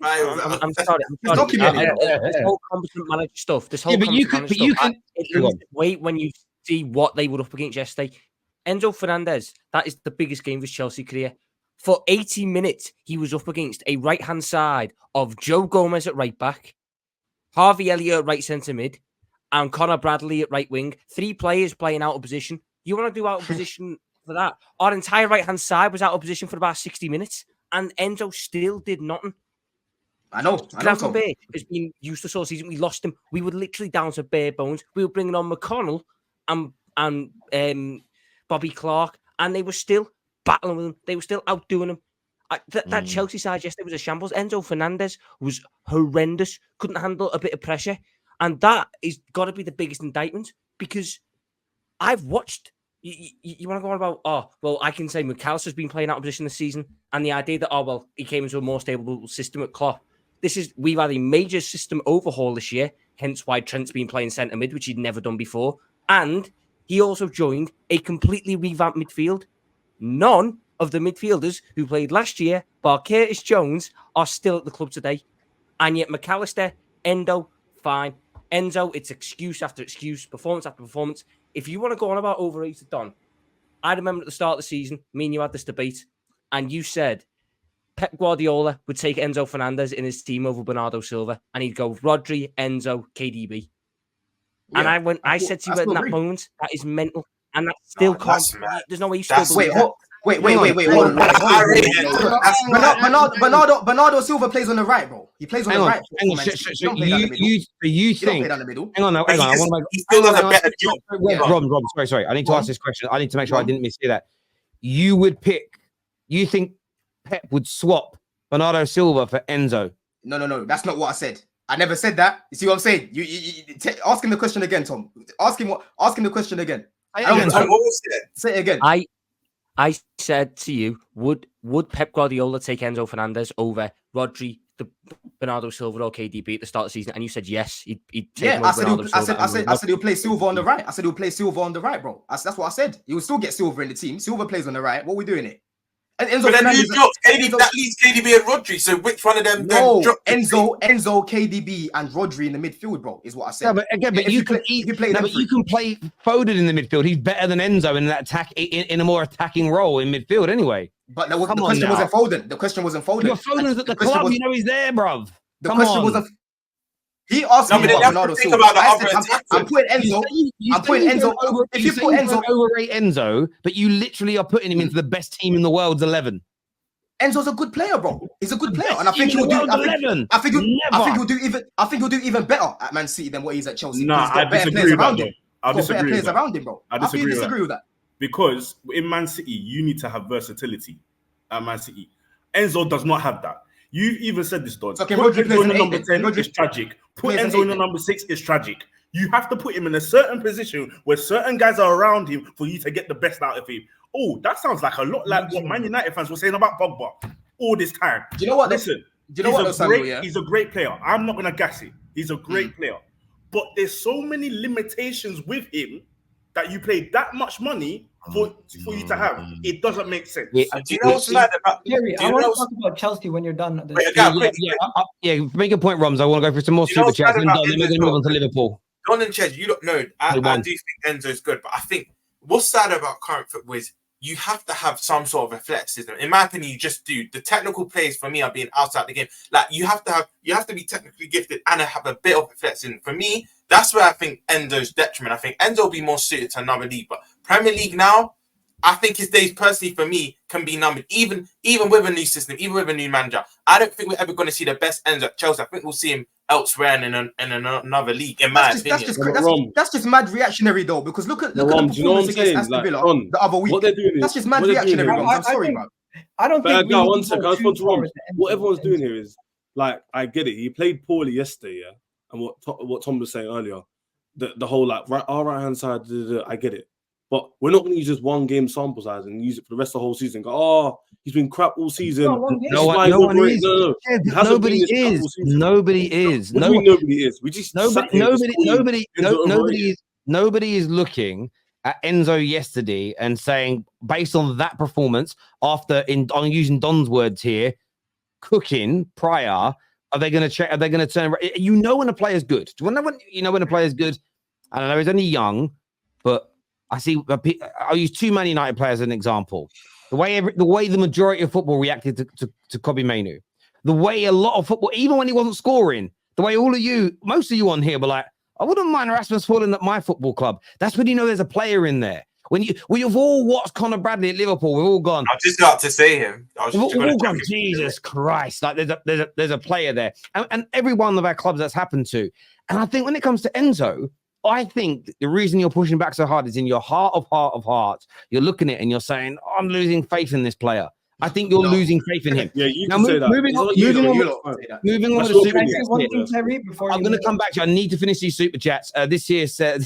I'm sorry. It's documented. This whole competent manager stuff. This whole wait when you see what they were up against yesterday. Enzo Fernandez, that is the biggest game of his Chelsea career. For 80 minutes, he was up against a right-hand side of Joe Gomez at right back, Harvey Elliott at right centre mid, and Connor Bradley at right wing. 3 players playing out of position. You want to do out of position for that? Our entire right-hand side was out of position for about 60 minutes, and Enzo still did nothing. I know. Gravenberch has been useless all season. We lost him. We were literally down to bare bones. We were bringing on McConnell and Bobby Clark, and they were still battling with him. They were still outdoing him. That Chelsea side yesterday was a shambles. Enzo Fernandez was horrendous. Couldn't handle a bit of pressure. And that is got to be the biggest indictment, because I've watched... You want to go on about, I can say McAllister's been playing out of position this season, and the idea that, he came into a more stable system at Klopp. We've had a major system overhaul this year, hence why Trent's been playing centre mid, which he'd never done before. And he also joined a completely revamped midfield. None of the midfielders who played last year, bar Curtis Jones, are still at the club today. And yet McAllister, Endo, fine. Enzo, it's excuse after excuse, performance after performance. If you want to go on about overrated, Don, I remember at the start of the season, me and you had this debate, and you said Pep Guardiola would take Enzo Fernandez in his team over Bernardo Silva, and he'd go Rodri, Enzo, KDB. Yeah, and I said to you in that moment, that is mental, and that still can't. There's no way you still believe that. Wait. Bernardo Silva plays on the right, bro. He plays on the right. You think? Hang on. He still does a better job. Rob, sorry. I need to ask this question. I need to make sure I didn't mishear that. You think Pep would swap Bernardo Silva for Enzo? No. That's not what I said. I never said that. You see what I'm saying? You ask him the question again, Tom. Ask him the question again. Say it again. I said to you, would Pep Guardiola take Enzo Fernandez over Rodri, Bernardo Silva, or KDB at the start of the season? And you said yes. He'd take him over I said he'll play Silva on the right. I said he'll play Silva on the right, bro. That's what I said. He will still get Silva in the team. Silva plays on the right. What are we doing it? And Enzo but then you dropped KDB, that leaves KDB and Rodri. So which one of them? No, Enzo, KDB, and Rodri in the midfield, bro, is what I said. No, but again, you can play Foden in the midfield. He's better than Enzo in that in a more attacking role in midfield, anyway. But the question wasn't Foden. The question wasn't Foden. Your Foden's at the club. You know he's there, bruv. The question wasn't. He asked me about Bernardo Silva. I'm putting Enzo. If you put Enzo, overrate Enzo, but you literally are putting him into the best team in the world's 11. Enzo's a good player, bro. He's a good player, and I think he'll do. I think he'll do even better at Man City than what he's at Chelsea. No, I disagree with that. I disagree with that. Around him, bro. I disagree with that. Because in Man City, you need to have versatility at Man City. Enzo does not have that. You even said this, Don. Okay, put Enzo in the number 10 is tragic. Put Enzo in the number 6 is tragic. You have to put him in a certain position where certain guys are around him for you to get the best out of him. Oh, that sounds like a lot like what Man United fans were saying about Pogba all this time. Do you know what? Listen, he's a great player. I'm not going to gas it. He's a great player. But there's so many limitations with him that you pay that much money for you to have. It doesn't make sense. Do you know what's like about Gary, I want to talk about Chelsea when you're done. Make a point, Roms. I want to go through some more super chats. Then we're going to move on to Liverpool. Don and Chez, you don't know. I do think Enzo's good, but I think what's sad about current football is you have to have some sort of athleticism. In my opinion, you just do. The technical plays for me are being outside the game. Like you have to be technically gifted and have a bit of athleticism. For me, that's where I think Enzo's detriment. I think Enzo will be more suited to another league, but Premier League now, I think his days personally for me can be numbered. Even with a new system, even with a new manager, I don't think we're ever going to see the best Enzo at Chelsea. I think we'll see him elsewhere in another league. In my opinion, that's just mad reactionary though. Because look at the performance against Aston Villa the other week. What they're doing that's just mad reactionary. I'm sorry, man. I don't think. One second. I just want to run. What everyone's doing here is like, I get it. He played poorly yesterday, yeah. And what Tom was saying earlier, the whole like our right hand side, I get it. But we're not going to use just one game sample size and use it for the rest of the whole season. Go, he's been crap all season. Nobody is looking at Enzo yesterday and saying, based on that performance, I'm using Don's words here, cooking prior, are they going to check? Are they going to turn? You know when a player's good. Do you know when a player's good? I don't know. He's only young, but I see. I'll use 2 Man United players as an example. The way the majority of football reacted to Kobbie Mainoo, the way a lot of football, even when he wasn't scoring, the way most of you on here were like, I wouldn't mind Rasmus falling at my football club. That's when you know there's a player in there. When you've all watched Conor Bradley at Liverpool, we've all gone. I just got to see him. We've all gone, Jesus Christ! Like there's a player there, and every one of our clubs that's happened to. And I think when it comes to Enzo, I think the reason you're pushing back so hard is in your heart of hearts. You're looking at it and you're saying, I'm losing faith in this player. I think you're losing faith in him. Yeah, you can say that. Moving on with the super chats. I'm going to come back to you. I need to finish these super chats. This year said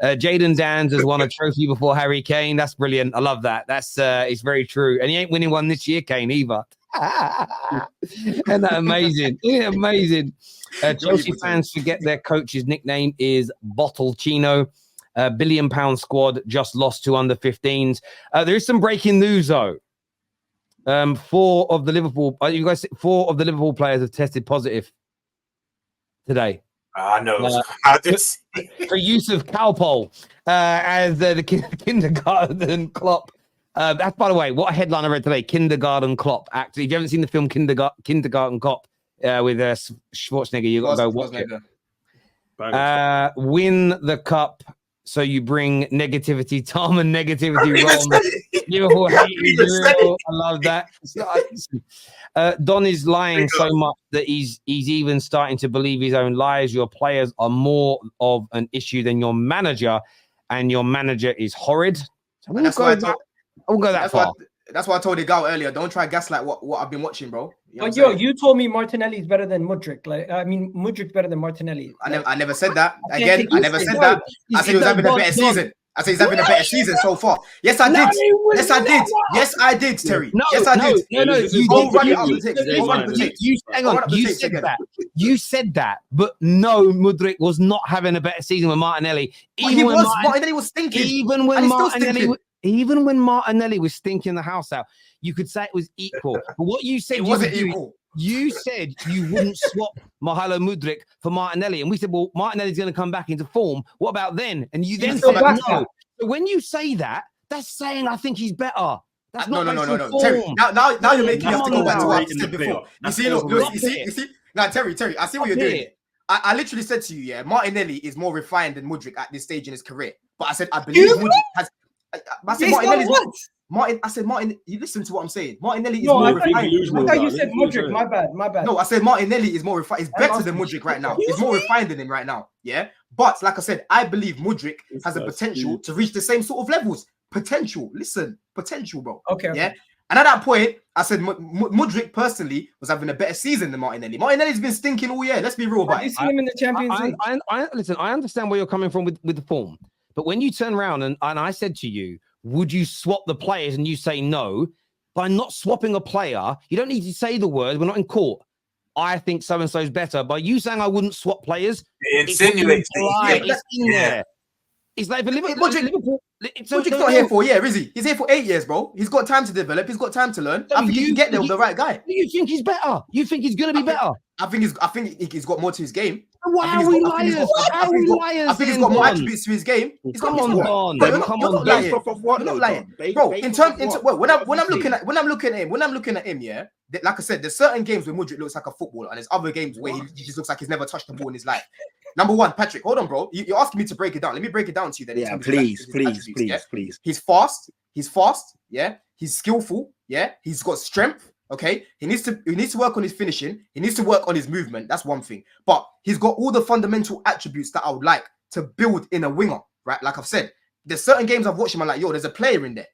Jaden Dans has won a trophy before Harry Kane. That's brilliant. I love that. That's it's very true. And he ain't winning one this year, Kane, either. Isn't that amazing? Yeah, amazing. Chelsea fans forget their coach's nickname is Bottle Chino. £1 billion squad just lost to under 15s. There is some breaking news though. 4 of the Liverpool players have tested positive today. I know. For use of Calpol as the kindergarten Klopp. That's, by the way, what a headline I read today. Kindergarten Klopp. Actually, if you haven't seen the film Kindergarten Cop with Schwarzenegger, you've got to go watch it. Win the cup. So you bring negativity, Tom, and negativity wrong. Liverpool hate you. I love that. Don is lying so much that he's even starting to believe his own lies. Your players are more of an issue than your manager, and your manager is horrid. So I won't go that far. That's why I told the guy earlier. Don't try gaslight what I've been watching, bro. You told me Martinelli is better than Mudryk. Mudryk's better than Martinelli. I never said that. Again, I never said that. I said he was having a better season. I said he's having a better season so far. Yes, I did. Yes, I did. Yes, I did, Terry. Yes, I did. No. You said that, but no, Mudryk was not having a better season with Martinelli. Martinelli was stinking. Even when Martinelli was stinking the house out, you could say it was equal. But what you said, it wasn't equal. You said you wouldn't swap Mykhailo Mudryk for Martinelli. And we said, well, Martinelli's going to come back into form. What about then? And you then said no. So when you say that, that's saying I think he's better. That's not no. Terry, now you're making us to go back to what I said before. You see? Now, Terry, I see what you're doing. I literally said to you, yeah, Martinelli is more refined than Mudryk at this stage in his career. But I said, I believe Mudryk has... I said Martin. You listen to what I'm saying. Martinelli is more refined. I thought you said Mudryk. My bad. No, I said Martinelli is more refined. He's better than Mudryk right now. He's more refined than him right now. Yeah, but like I said, I believe Mudryk has the potential to reach the same sort of levels. Potential, bro. Okay. Yeah. And at that point, I said Mudryk personally was having a better season than Martinelli. Martinelli's been stinking all year. Let's be real about it. You see him in the Champions League. Listen, I understand where you're coming from with the form. But when you turn around and I said to you, would you swap the players? And you say no. By not swapping a player, you don't need to say the word. We're not in court. I think so-and-so is better. By you saying I wouldn't swap players, it insinuates it's in there. It's like for Liverpool. Mudryk's not here for a year, is he? He's here for 8 years, bro. He's got time to develop. He's got time to learn. I think he can get there with the right guy. You think he's better? You think he's going to be better? I think he's got more to his game. Why are we liars? I think he's got more attributes to his game. Come on, Don. You're not lying, bro. When I'm looking at him, yeah. Like I said, there's certain games where Mudryk looks like a footballer, and there's other games where he just looks like he's never touched the ball in his life. Number one, Patrick, hold on, bro. You're asking me to break it down. Let me break it down to you then. Yeah, please. He's fast. Yeah. He's skillful. Yeah. He's got strength. Okay. He needs to work on his finishing. He needs to work on his movement. That's one thing. But he's got all the fundamental attributes that I would like to build in a winger, right? Like I've said, there's certain games I've watched him. I'm like, yo, there's a player in there.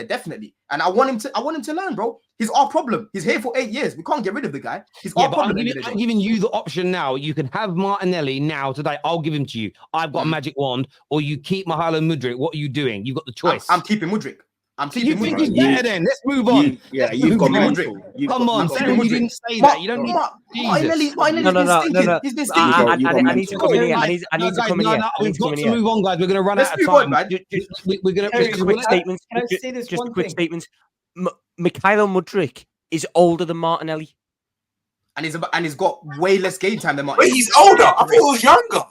Definitely. And I want him to learn, bro. He's our problem. He's here for 8 years. We can't get rid of the guy. He's our problem. I'm giving you the option now. You can have Martinelli now today. I'll give him to you. I've got a magic wand, or you keep Mykhailo Mudryk. What are you doing? You've got the choice. I'm keeping Mudryk. You think he's better then? Let's move on. You've got Mudryk. Come on, you didn't say that. You don't need Martinelli's He's been stinking. I need to come in here. I need to come in here. We've got to move on, guys. We're going to run out of time. We're going to just quick statements. Just quick statements. Mykhailo Mudryk is older than Martinelli. and he's got way less game time than Wait, Martinelli. he's older. I thought he was younger.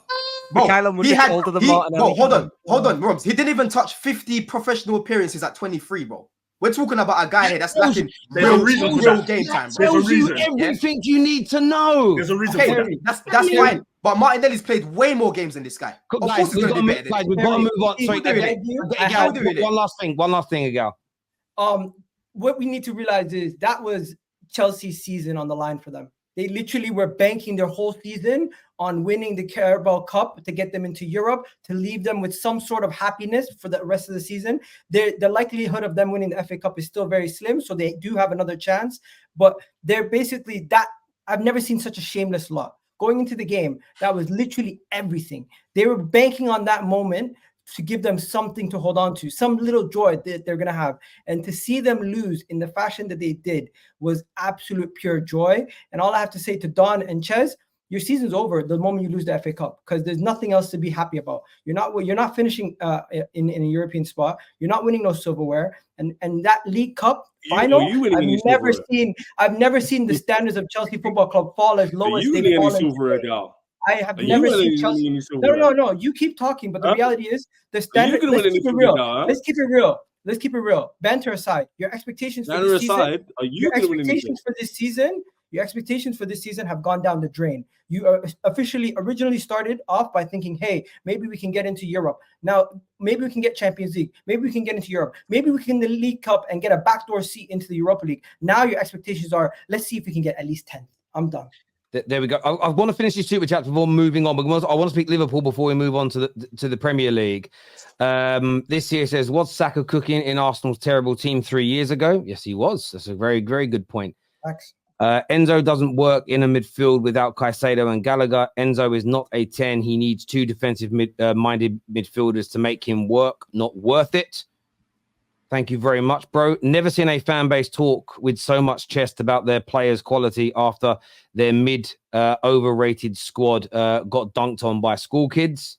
Bro, Mikhailo Mudryk older than Martinelli. Bro, hold on, Roms. He didn't even touch 50 professional appearances at 23, bro. We're talking about a guy here that's lacking real game time. That tells you everything you need to know. There's a reason Okay, for that. that's fine. But Martinelli's played way more games than this guy. Of Guys, course, he's we've going to be better than guys, we've got to move on. Sorry, One last thing, Agal. What we need to realize is that was Chelsea's season on the line for them. They literally were banking their whole season on winning the Carabao Cup to get them into Europe, to leave them with some sort of happiness for the rest of the season. The likelihood of them winning the FA Cup is still very slim, so they do have another chance. But they're basically that. I've never seen such a shameless lot. Going into the game, that was literally everything. They were banking on that moment to give them something to hold on to, some little joy that they're going to have. And to see them lose in the fashion that they did was absolute pure joy. And all I have to say to Don and Ches, your season's over the moment you lose the FA Cup, because there's nothing else to be happy about. You're not finishing in a European spot. You're not winning no silverware. And that League Cup final, I've never seen the standards of Chelsea Football Club fall as low as they've fallen. I have never seen Chelsea. No. You keep talking, but the reality is the standard. Let's keep it real. Let's keep it real. Banter aside, your expectations for this season. Your expectations for this season have gone down the drain. You originally started off by thinking, hey, maybe we can get into Europe. Now, maybe we can get Champions League. Maybe we can get into Europe. Maybe we can the League Cup and get a backdoor seat into the Europa League. Now your expectations are, let's see if we can get at least 10th. I'm done. There we go. I want to finish this super chat before moving on. Because I want to speak Liverpool before we move on to the Premier League. This here says, was Saka cooking in Arsenal's terrible team 3 years ago? Yes, he was. That's a very, very good point. Thanks. Enzo doesn't work in a midfield without Caicedo and Gallagher. Enzo is not a 10. He needs two defensive-minded midfielders to make him work. Not worth it. Thank you very much, bro. Never seen a fan base talk with so much chest about their players' quality after their overrated squad got dunked on by school kids.